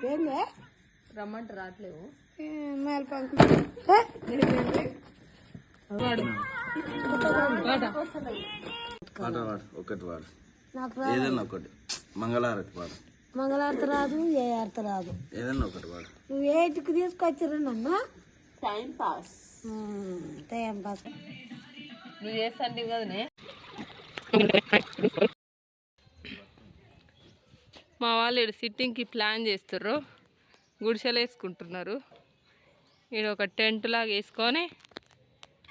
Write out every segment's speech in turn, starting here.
ఏందే రమ్మంటే రావట్లేవు. పాట పాడు, ఒకటి పాడు, ఏదన్నా ఒకటి. మంగళారతి పాడు. మంగళారతి రాదు, ఏ ఆరతి రాదు, ఏదన్నా ఒకటి పాడు. నువ్వు ఏటికి తీసుకొచ్చిరమ్మా? Time pass. టైం పాస్ నువ్వు చేస్తాండి కదనే. మా వాళ్ళు ఇక్కడ సిట్టింగ్కి ప్లాన్ చేస్తుర్రు, గుడిసెలు వేసుకుంటున్నారు. ఇక్కడ ఒక టెంట్ లాగా వేసుకొని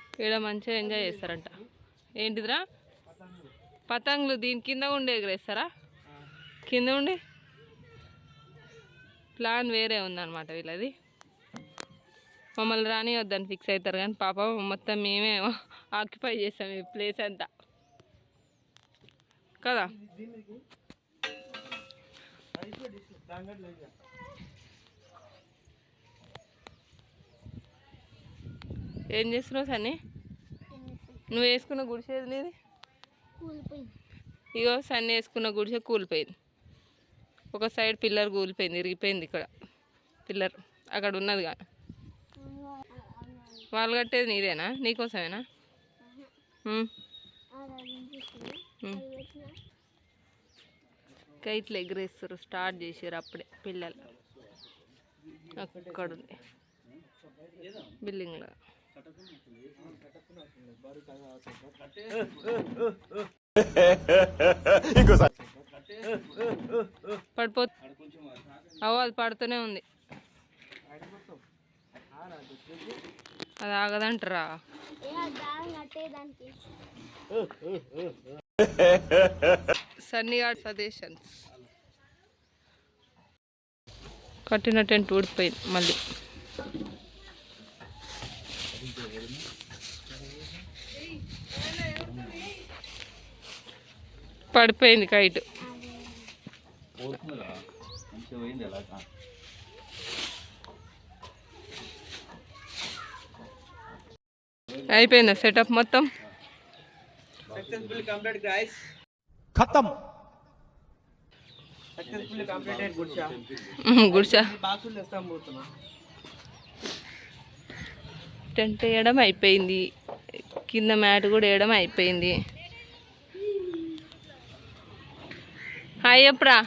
ఇక్కడ మంచిగా ఎంజాయ్ చేస్తారంట. ఏంటిదిరా? పతంగులు దీని కింద ఉండి ఎగరేస్తారా? కింద ఉండి ప్లాన్ వేరే ఉందన్నమాట వీళ్ళది. మమ్మల్ని రాని వద్దని ఫిక్స్ అవుతారు కానీ పాపం మొత్తం మేమే ఆక్యుపై చేస్తాం ఈ ప్లేస్ అంతా కదా. ఏం చేస్తున్నావు సన్నీ? నువ్వు వేసుకున్న గుడిసేది నీది? ఇగో సన్నీ వేసుకున్న గుడిసె కూలిపోయింది. ఒక సైడ్ పిల్లర్ కూలిపోయింది, ఇరిగిపోయింది. ఇక్కడ పిల్లర్ అక్కడ ఉన్నది కానీ వాళ్ళు కట్టేది నీదేనా? నీకోసమేనా? కైట్లు ఎగరేస్తారు, స్టార్ట్ చేసారు అప్పుడే పిల్లలు. అక్కడ ఉంది బిల్డింగ్లో. పడిపో అవు, అది పడుతూనే ఉంది. అది ఆగదంటారా? సన్నీఘాట్ సజెషన్స్. కట్టిన టెంట్ ఊడిపోయింది మళ్ళీ. పడిపోయింది కైట్. అయిపోయిందా సెటప్ మొత్తం? ఖతం. గుడిసా టెంట్ వేయడం అయిపోయింది, కింద మ్యాట్ కూడా వేయడం అయిపోయింది. హాయ్ చెప్పురా.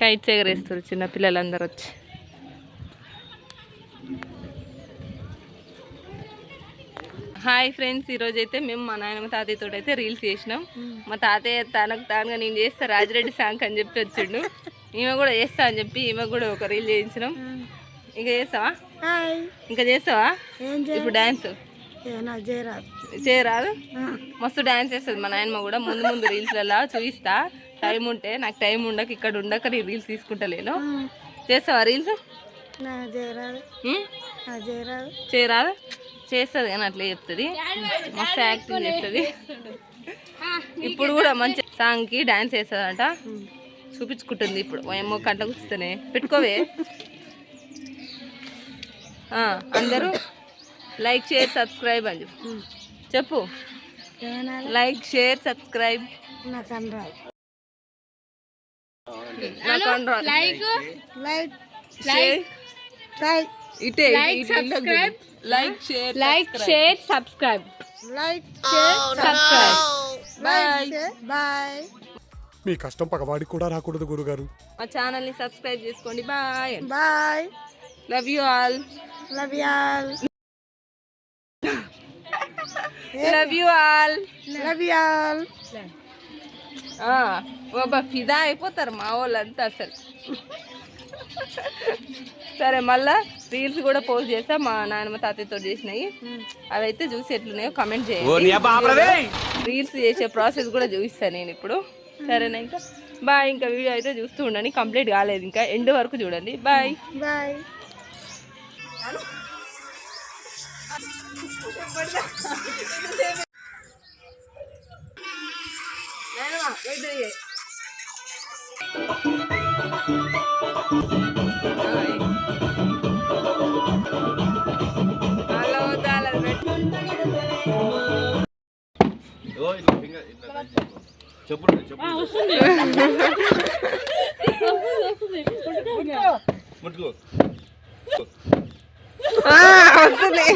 కైట్స్ ఎగరేస్తారు చిన్నపిల్లలందరూ వచ్చి. హాయ్ ఫ్రెండ్స్, ఈరోజు అయితే మేము మా నాయనమ్మ తాతయ్యతో అయితే రీల్స్ చేసినాం. మా తాతయ్య తనకు తానుగా నేను చేస్తా రాజిరెడ్డి సాంగ్ అని చెప్పి వచ్చిండు. ఈమె కూడా చేస్తా అని చెప్పి ఈమె కూడా ఒక రీల్ చేయించినాం. ఇంకా చేస్తావా? ఇంకా చేస్తావా? ఇప్పుడు డాన్స్ చేయరాదు? మస్తు డాన్స్ చేస్తుంది మా నాయనమ్మ కూడా. ముందు ముందు రీల్స్లలో చూపిస్తా, టైం ఉంటే. నాకు టైం ఉండక ఇక్కడ ఉండక నేను రీల్స్ తీసుకుంటలేను. చేస్తావా రీల్స్? చేయరాదు? చేస్తుంది కానీ అట్లా చెప్తుంది, మస్తు యాక్టింగ్ చేస్తుంది. ఇప్పుడు కూడా మంచి సాంగ్కి డాన్స్ చేస్తుందంట, చూపించుకుంటుంది. ఇప్పుడు ఏమో కంట కూర్చునే పెట్టుకోవే. అందరూ లైక్ షేర్ సబ్స్క్రైబ్ అని చెప్పు. Like share subscribe. Like share subscribe. Bye. మీ కష్టం పగవాడికి కూడా రాకూడదు గురుగారు. మా ఛానల్ ని సబ్స్క్రైబ్ చేసుకోండి. Bye bye. Love you all. Love you all. Love you all. Love you all. బాబా ఫిదా అయిపోతారు మా వాళ్ళంతా అసలు. సరే, మళ్ళా రీల్స్ కూడా పోస్ట్ చేస్తా మా నాన్నమ్మ తాతయ్యతో చేసినాయి. అవైతే చూసి ఎట్లున్నాయో కమెంట్ చేయండి. రీల్స్ చేసే ప్రాసెస్ కూడా చూపిస్తాను నేను ఇప్పుడు. సరేనా? ఇంకా బాయ్. ఇంకా వీడియో అయితే చూస్తూ ఉండండి, కంప్లీట్ కాలేదు ఇంకా, ఎండ్ వరకు చూడండి. Bye bye. చెప్పులు ముట్టుకో వస్తుంది.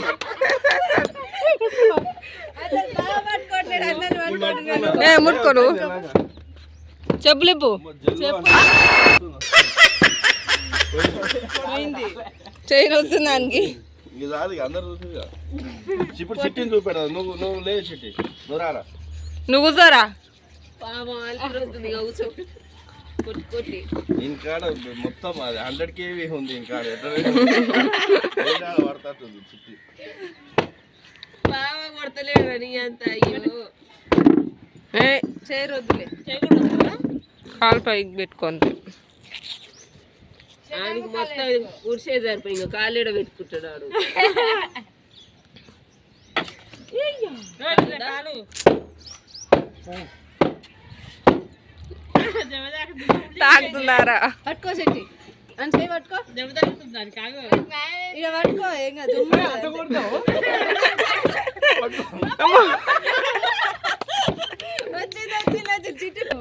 ముట్టుకోను చెప్పులు ఇప్పు. చైన్ వస్తుంది దానికి. ఇది రాదు అందరు చూసి ఇప్పుడు చిట్టిని చూపెడా. నువ్వు లేదు చిట్టి, నువ్వు రారా. నువ్వు కూర్చోరా. ఇంకాడ మొత్తం అది 100 kV ఉంది. ఇంకాడ ఎట్లా పడతాడు చిట్టి. కాలు పైకి పెట్టుకోండి. ఆయనకి మొత్తం ఉరిసే సరిపోయి ఇంకా కాలేడ పెట్టుకుంటున్నాడు. తాగుతున్నారా? పట్టుకో శెట్టి అని చేయి పట్టుకో. ఇక పట్టుకో ఏం కాదు.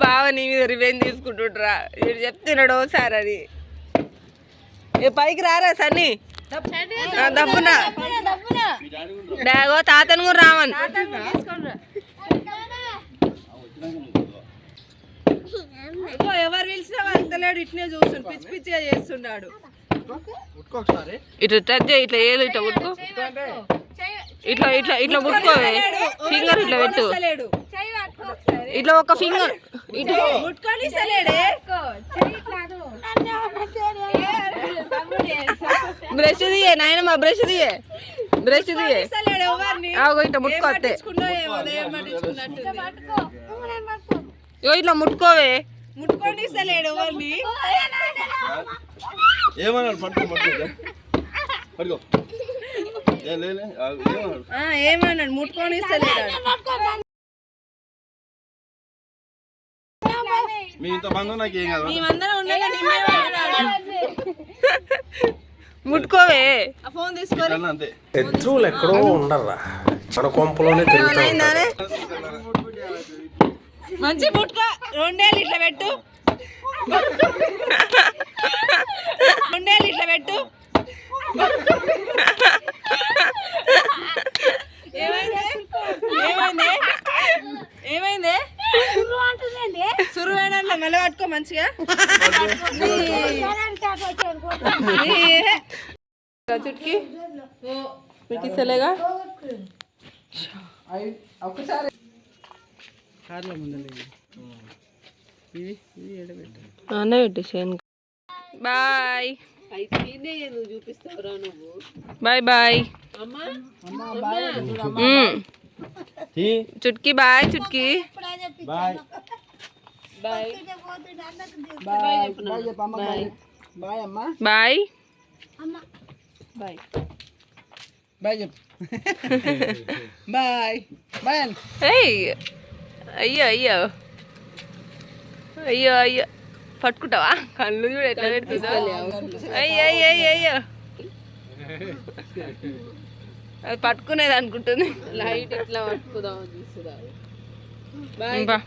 బావ నీ మీద రివెంజ్ తీసుకుంటుండ్రా. వీడు చెప్తున్నాడు ఒకసారి అని. పైకి రారా సన్నీ. దబ్బునా డాగో తాతను కూడా రావన్. ఎవరు పిలిచినా వెళ్తలేడు. ఇట్నే చూస్తుండు, పిచ్చి పిచ్చిగా చేస్తున్నాడు. ఇట్లా టచ్ చేయి. ఇట్లా ఏదో ఇట్లా ముట్టుకో. ఇట్లా ఇట్లా ఇట్లా ముట్టుకోవే. ఫింగర్ ఇట్లా పెట్టు. ఇట్లా ఒక ఫింగర్ ఇట్లా ముట్టుకొని ఇస్తలేడే. బ్రష్ తీయే నాయనమ్మ. బ్రష్ తీయే. బ్రష్ తీయే. ఇస్తలేడు ఎవరిని. ఇట్లా ముట్టుకోతే. ఏమో ఇట్లా ముట్టుకోవే. ముట్టుకొని ఇస్తలేడు ఎవరిని. ఏమన్నాడు? పట్టుకో పట్టుకో పట్టుకో. ఏమన్నాడు? ముట్టుకొని ఇస్తలేడు. మీ ఇంత బంధం నాకు ఏం కాదు. మేమందరం ఉండగా ముట్టుకోవే. ఆ ఫోన్ తీసుకొని అంతే. శత్రువులు ఎక్కడో ఉండరా, మన కొంపలోనే తిరుగుతారు. మంచి ముట్టుకో. 2 ఏళ్ళు ఇట్లా పెట్టు. 2 ఏళ్ళు ఇట్లా పెట్టు. ఏమైంది? ఏమైంది? ఏమైంది? సురువేణా మెల్ల పట్టుకో మంచిగా. చుట్కి మీకు ఇస్తలేగా. అన్న పెట్టేసాను. బాయ్ చూపిస్తావురా నువ్వు. Bye bye. Chutki bye. Chutki bye. Bye bye. Bye bye చెప్పు. Bye bye. అయ్యో అయ్యో అయ్యో అయ్యో. పట్టుకుంటావా? కళ్ళు చూడు ఎట్లా పెడుతుందో. అయ్యో అయ్యో అయ్యో. అది పట్టుకునేది అనుకుంటుంది. లైట్ ఎట్లా పట్టుకుందాం. బా.